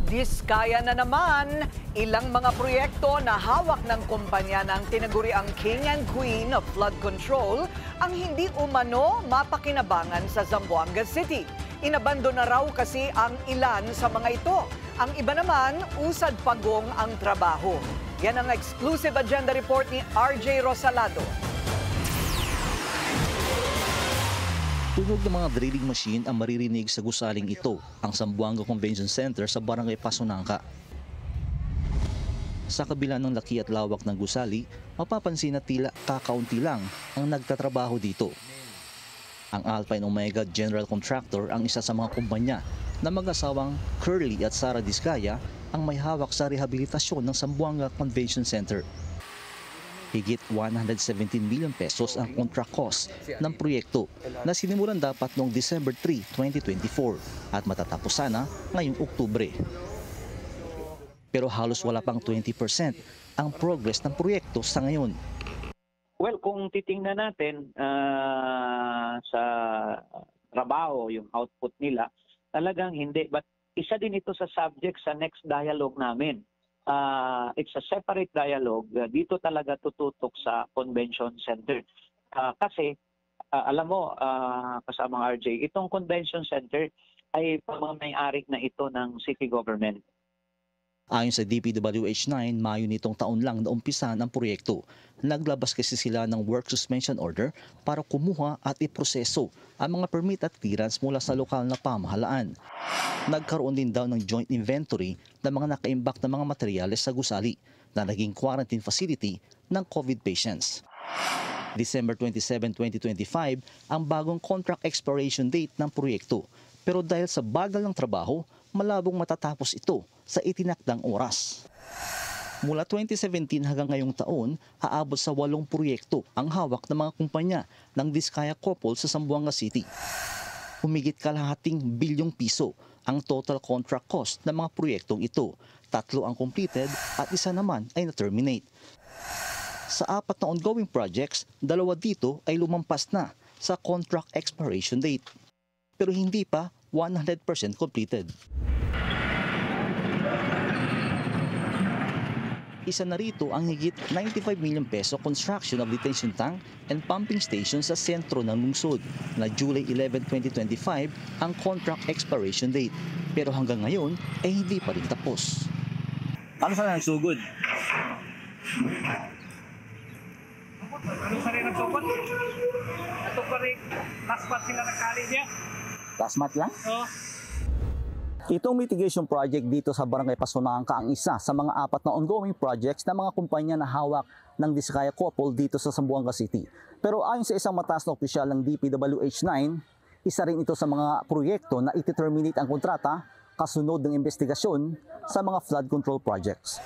Diskaya na naman, ilang mga proyekto na hawak ng kumpanya ng tinaguriang King and Queen of Flood Control ang hindi umano mapakinabangan sa Zamboanga City. Inabando na raw kasi ang ilan sa mga ito. Ang iba naman, usad pagong ang trabaho. Yan ang exclusive agenda report ni RJ Rosalado. Tunog ng mga drilling machine ang maririnig sa gusaling ito, ang Zamboanga Convention Center sa Barangay Pasunangka. Sa kabila ng laki at lawak ng gusali, mapapansin na tila kakaunti lang ang nagtatrabaho dito. Ang Alpine Omega General Contractor ang isa sa mga kumpanya na mag-asawang Curly at Sara Diskaya ang may hawak sa rehabilitasyon ng Zamboanga Convention Center. Higit 117 million pesos ang contract cost ng proyekto na sinimulan dapat noong December 3, 2024 at matatapos sana ngayong Oktubre. Pero halos wala pang 20% ang progress ng proyekto sa ngayon. Well, kung titingnan natin sa trabaho, yung output nila, talagang hindi. But isa din ito sa subject sa next dialogue namin. It's a separate dialogue. Dito talaga tututok sa convention center. Kasi, alam mo, kasamang RJ, itong convention center ay pamamayari na ito ng city government. Ayon sa DPWH-9, Mayo nitong taon lang na umpisahan ang proyekto. Naglabas kasi sila ng work suspension order para kumuha at iproseso ang mga permit at clearance mula sa lokal na pamahalaan. Nagkaroon din daw ng joint inventory ng mga nakaimbak na mga materyales sa gusali na naging quarantine facility ng COVID patients. December 27, 2025 ang bagong contract expiration date ng proyekto. Pero dahil sa bagal ng trabaho, malabong matatapos ito sa itinakdang oras. Mula 2017 hanggang ngayong taon, aabot sa 8 proyekto ang hawak ng mga kumpanya ng Diskaya Couple sa Zamboanga City. Humigit kalahating bilyong piso ang total contract cost ng mga proyektong ito. 3 ang completed at isa naman ay na-terminate. Sa 4 na ongoing projects, 2 dito ay lumampas na sa contract expiration date. Pero hindi pa 100% completed. Isa na rito ang higit 95 million peso construction of detention tank and pumping station sa sentro ng lungsod na July 11, 2025 ang contract expiration date. Pero hanggang ngayon ay hindi pa rin tapos. Ano sa nagsugod? Ano sa rin nagsugod? Ito pa rin, last month sila nagkali niya. Last month lang? Oo. Itong mitigation project dito sa Barangay Pasunangka ang isa sa mga 4 na ongoing projects ng mga kumpanya na hawak ng Diskaya Couple dito sa Zamboanga City. Pero ayon sa isang mataas na opisyal ng DPWH-9, isa rin ito sa mga proyekto na iti-terminate ang kontrata kasunod ng investigasyon sa mga flood control projects.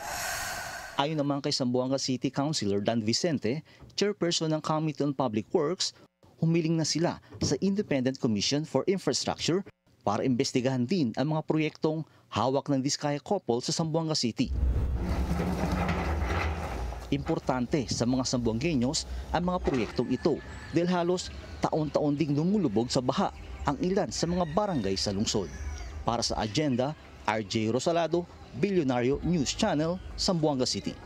Ayon naman kay Zamboanga City Councilor Dan Vicente, chairperson ng Committee on Public Works, humiling na sila sa Independent Commission for Infrastructure para imbestigahan din ang mga proyektong hawak ng Diskaya Couple sa Zamboanga City. Importante sa mga Zamboangueños ang mga proyektong ito dahil halos taon-taon ding lumulubog sa baha ang ilan sa mga barangay sa lungsod. Para sa Agenda, RJ Rosalado, Bilyonaryo News Channel, Zamboanga City.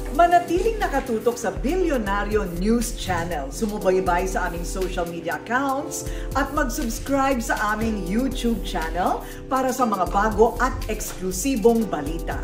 Manatiling nakatutok sa Bilyonaryo News Channel. Sumubaybay sa aming social media accounts at mag-subscribe sa aming YouTube channel para sa mga bago at eksklusibong balita.